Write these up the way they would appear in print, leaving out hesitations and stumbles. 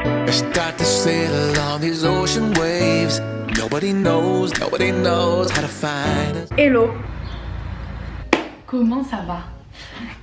I start to sail on these ocean waves. Nobody knows how to find us. Hello. Comment ça va?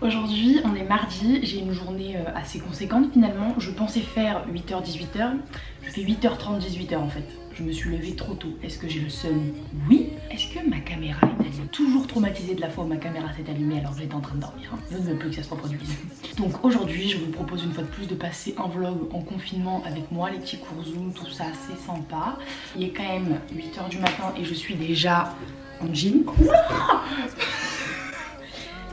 Aujourd'hui on est mardi, j'ai une journée assez conséquente finalement. Je pensais faire 8h-18h, je fais 8h30 18h en fait. Je me suis levée trop tôt. Est-ce que j'ai le seum? Oui. Est-ce que ma caméra est allumée? Toujours traumatisée de la fois où ma caméra s'est allumée alors que j'étais en train de dormir. Je ne veux plus que ça se reproduise. Donc aujourd'hui je vous propose une fois de plus de passer un vlog en confinement avec moi, les petits cours Zoom, tout ça, c'est sympa. Il est quand même 8h du matin et je suis déjà en jean.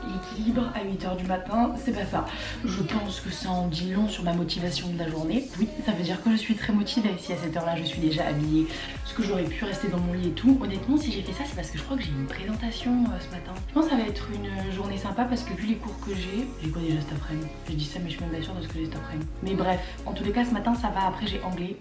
L'équilibre à 8h du matin, c'est pas ça. Je pense que ça en dit long sur ma motivation de la journée. Oui, ça veut dire que je suis très motivée. Si à cette heure là je suis déjà habillée, parce que j'aurais pu rester dans mon lit et tout. Honnêtement, si j'ai fait ça, c'est parce que je crois que j'ai une présentation ce matin. Je pense que ça va être une journée sympa parce que vu les cours que j'ai quoi déjà cet après-midi? Je dis ça mais je suis même pas sûre de ce que j'ai cet après-midi. Mais bref, en tous les cas ce matin ça va. Après j'ai anglais.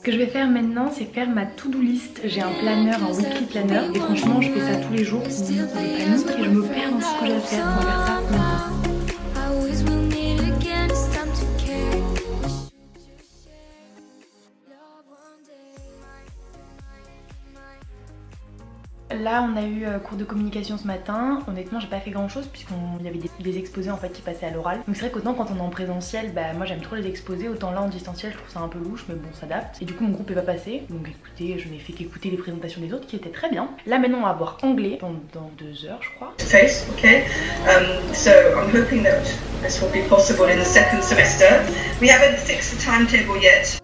Ce que je vais faire maintenant, c'est faire ma to-do list. J'ai un planner, un weekly planner, et franchement, je fais ça tous les jours. Et je me perds dans ce que j'ai à faire. On va faire ça maintenant. Là on a eu cours de communication ce matin. Honnêtement j'ai pas fait grand chose puisqu'il y avait des exposés en fait qui passaient à l'oral. Donc c'est vrai qu'autant quand on est en présentiel, bah moi j'aime trop les exposés, autant là en distanciel je trouve ça un peu louche mais bon on s'adapte. Et du coup mon groupe est pas passé. Donc écoutez, je n'ai fait qu'écouter les présentations des autres qui étaient très bien. Là maintenant on va voir anglais pendant 2 heures je crois. Okay. So I'm hoping that this will be possible in the second semester. We haven't fixed the timetable yet.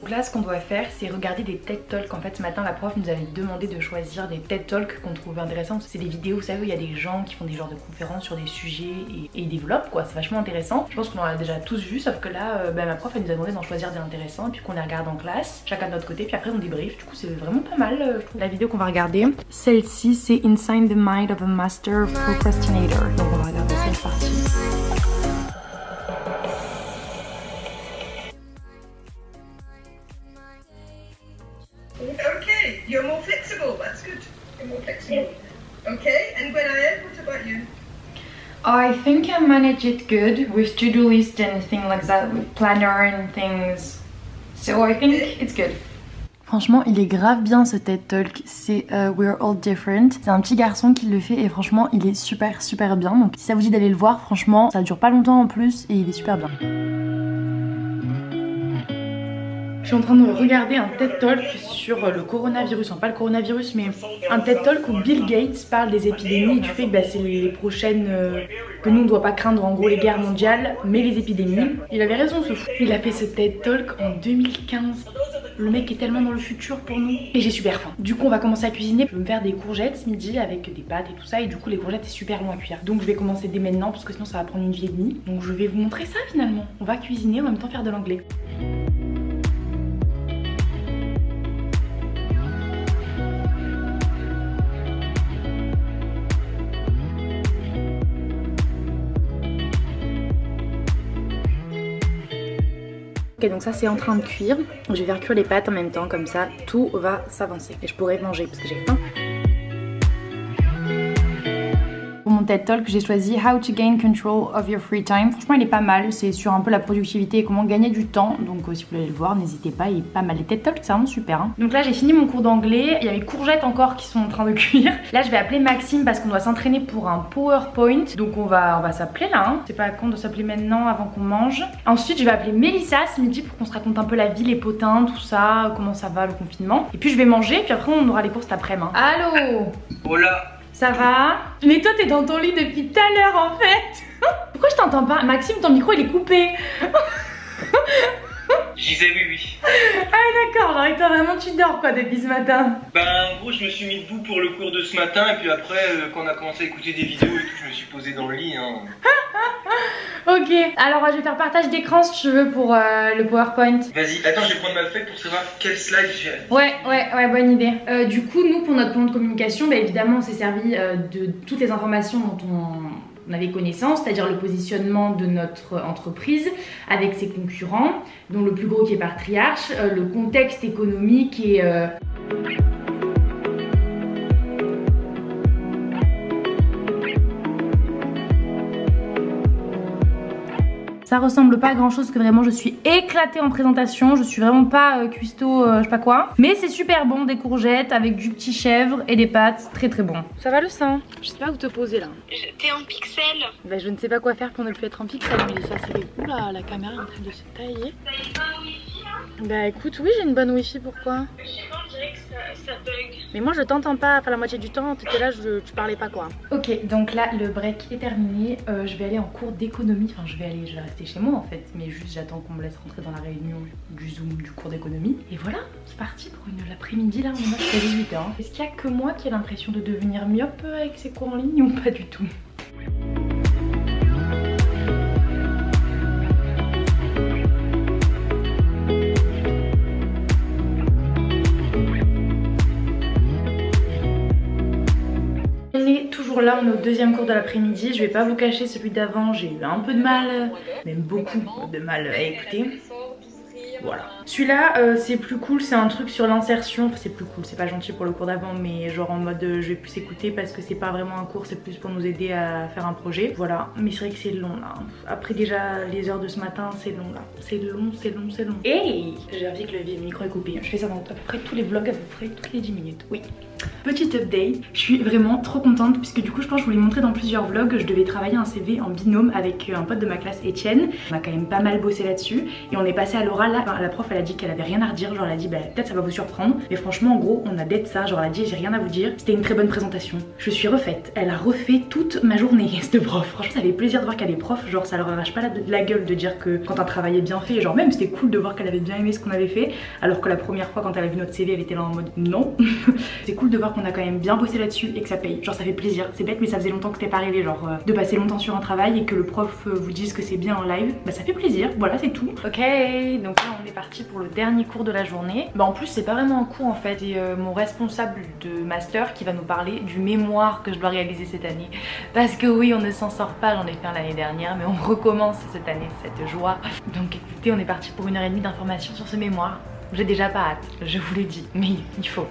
Donc là ce qu'on doit faire c'est regarder des TED Talks. En fait ce matin la prof nous avait demandé de choisir des TED Talks qu'on trouvait intéressants. C'est des vidéos, vous savez, où il y a des gens qui font des genres de conférences sur des sujets et ils développent quoi, c'est vachement intéressant. Je pense qu'on en a déjà tous vu sauf que là ma prof elle nous a demandé d'en choisir des intéressants et puis qu'on les regarde en classe, chacun de notre côté, puis après on débrief. Du coup c'est vraiment pas mal je trouve. La vidéo qu'on va regarder, celle-ci c'est Inside the Mind of a Master Procrastinator. Donc on va regarder cette partie. Okay, you're more flexible. That's good. You're more flexible. Okay, and Gwennael, what about you? I think I manage it good with to-do list and things like that, with planner and things. So I think it's good. Franchement, il est grave bien ce TED Talk, c'est We're All Different. C'est un petit garçon qui le fait et franchement, il est super bien. Donc si ça vous dit d'aller le voir, franchement, ça dure pas longtemps en plus et il est super bien. Je suis en train de regarder un TED Talk sur le coronavirus, enfin pas le coronavirus mais un TED Talk où Bill Gates parle des épidémies et du fait que c'est les prochaines que nous on ne doit pas craindre, en gros les guerres mondiales mais les épidémies. Il avait raison ce fou. Il a fait ce TED Talk en 2015. Le mec est tellement dans le futur pour nous. Et j'ai super faim. Du coup on va commencer à cuisiner. Je vais me faire des courgettes ce midi avec des pâtes et tout ça. Et du coup les courgettes c'est super long à cuire. Donc je vais commencer dès maintenant parce que sinon ça va prendre une vie et demie. Donc je vais vous montrer ça finalement. On va cuisiner en même temps faire de l'anglais. Ok, donc ça c'est en train de cuire. Je vais faire cuire les pâtes en même temps, comme ça tout va s'avancer. Et je pourrai manger parce que j'ai faim. Pour mon TED Talk, j'ai choisi How to Gain Control of Your Free Time. Franchement, il est pas mal. C'est sur un peu la productivité et comment gagner du temps. Donc, si vous voulez le voir, n'hésitez pas. Il est pas mal. Les TED Talks, c'est vraiment super. Hein. Donc là, j'ai fini mon cours d'anglais. Il y a mes courgettes encore qui sont en train de cuire. Là, je vais appeler Maxime parce qu'on doit s'entraîner pour un PowerPoint. Donc, on va s'appeler là. Hein. C'est pas con de s'appeler maintenant avant qu'on mange. Ensuite, je vais appeler Mélissa ce midi pour qu'on se raconte un peu la vie, les potins, tout ça, comment ça va, le confinement. Et puis, je vais manger. Puis après, on aura les courses cet après-midi. Allô? Hola. Ça va? Mais toi t'es dans ton lit depuis tout à l'heure en fait. Pourquoi je t'entends pas? Maxime, ton micro il est coupé. Je disais oui. Ah d'accord, genre et toi vraiment tu dors quoi depuis ce matin? Ben en gros je me suis mis debout pour le cours de ce matin et puis après quand on a commencé à écouter des vidéos et tout je me suis posé dans le lit hein. Ok, alors je vais faire partage d'écran si tu veux pour le PowerPoint. Vas-y, attends, je vais prendre ma feuille pour savoir quel slide j'ai. Ouais, bonne idée. Du coup, nous, pour notre plan de communication, bah, évidemment, on s'est servi de toutes les informations dont on avait connaissance, c'est-à-dire le positionnement de notre entreprise avec ses concurrents, dont le plus gros qui est Patriarche, le contexte économique et... Ça ressemble pas à grand chose, que vraiment je suis éclatée en présentation. Je suis vraiment pas cuistot, je sais pas quoi. Mais c'est super bon, des courgettes avec du petit chèvre et des pâtes, très très bon. Ça va le sein? Je sais pas où te poser là. T'es en pixel. Bah je ne sais pas quoi faire pour ne plus être en pixel, mais ça c'est... Oula, la caméra est en train de se tailler. T'as une bonne wifi là? Bah écoute, oui j'ai une bonne wifi, pourquoi? Je sais pas, on dirait que ça bug. Mais moi je t'entends pas, enfin la moitié du temps t'étais là, tu parlais pas quoi. Ok, donc là le break est terminé, je vais aller en cours d'économie, enfin je vais rester chez moi en fait, mais juste j'attends qu'on me laisse rentrer dans la réunion du Zoom du cours d'économie. Et voilà, c'est parti pour l'après-midi là, on est jusqu'à 18h. Est-ce qu'il y a que moi qui ai l'impression de devenir myope avec ces cours en ligne ou pas du tout? On est toujours là, on est au deuxième cours de l'après-midi. Je vais pas vous cacher, celui d'avant, j'ai eu un peu de mal, même beaucoup de mal à écouter. Voilà. Celui-là, c'est plus cool, c'est un truc sur l'insertion. Enfin, c'est plus cool, c'est pas gentil pour le cours d'avant, mais genre en mode je vais plus écouter parce que c'est pas vraiment un cours, c'est plus pour nous aider à faire un projet. Voilà, mais c'est vrai que c'est long là. Après déjà les heures de ce matin, c'est long là. C'est long, c'est long, c'est long. Hey, j'ai envie que le micro est coupé. Je fais ça dans à peu près tous les vlogs, à peu près toutes les 10 minutes. Oui. Petite update, je suis vraiment trop contente puisque du coup je pense que je vous l'ai montré dans plusieurs vlogs. Je devais travailler un CV en binôme avec un pote de ma classe, Etienne. On a quand même pas mal bossé là-dessus et on est passé à l'oral là. La prof elle a dit qu'elle avait rien à redire, genre elle a dit bah peut-être ça va vous surprendre, mais franchement en gros on a d'être ça, genre elle a dit j'ai rien à vous dire, c'était une très bonne présentation. Je suis refaite, elle a refait toute ma journée cette prof, franchement ça fait plaisir de voir qu'elle est prof, genre ça leur arrache pas la gueule de dire que quand un travail est bien fait, genre même c'était cool de voir qu'elle avait bien aimé ce qu'on avait fait, alors que la première fois quand elle a vu notre CV elle était là en mode non. C'est cool de voir qu'on a quand même bien bossé là-dessus et que ça paye, genre ça fait plaisir, c'est bête mais ça faisait longtemps que c'était pas arrivé, genre de passer longtemps sur un travail et que le prof vous dise que c'est bien en live, bah ça fait plaisir, voilà c'est tout. Ok, donc là on est parti pour le dernier cours de la journée. Bah en plus c'est pas vraiment un cours en fait, c'est mon responsable de master qui va nous parler du mémoire que je dois réaliser cette année. Parce que oui on ne s'en sort pas, j'en ai fait un l'année dernière mais on recommence cette année, cette joie. Donc écoutez on est parti pour 1h30 d'informations sur ce mémoire. J'ai déjà pas hâte, je vous l'ai dit, mais il faut.